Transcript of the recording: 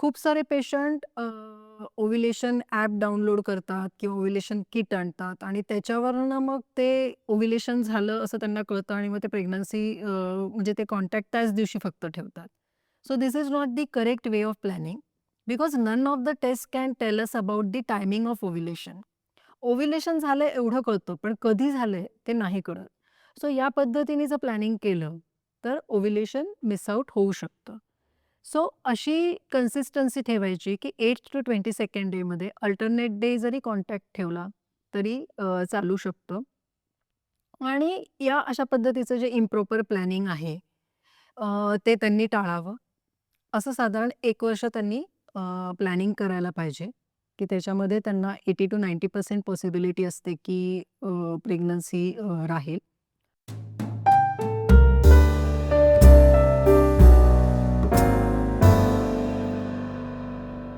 खूप सारे patient ovulation app download करतात किंवा ओव्ह्युलेशन किट आणतात आणि त्याच्यावरनं मग ते ओव्ह्युलेशन झालं असं त्यांना कळतं आणि मग ते प्रेग्नन्सी म्हणजे ते कॉन्टॅक्ट त्याच दिवशी फक्त ठेवतात. So this is not the correct way of planning because none of the test can tell us about the timing of ovulation. Ovulation झालंय एवढं कळतं, पण कधी झालंय ते नाही कळत. सो या पद्धतीने जर प्लॅनिंग केलं, तर ओव्ह्युलेशन मिस आउट होऊ शकतं. सो अशी कन्सिस्टन्सी ठेवायची, की 8 टू 22nd डेमध्ये अल्टरनेट डे जरी कॉन्टॅक्ट ठेवला, तरी चालू शकतं. आणि या अशा पद्धतीचं जे इम्प्रॉपर प्लॅनिंग आहे, ते त्यांनी टाळावं. असं साधारण 1 वर्ष त्यांनी प्लॅनिंग करायला पाहिजे, की त्याच्यामध्ये त्यांना 80% to 90% पॉसिबिलिटी असते, की प्रेग्नन्सी राहील.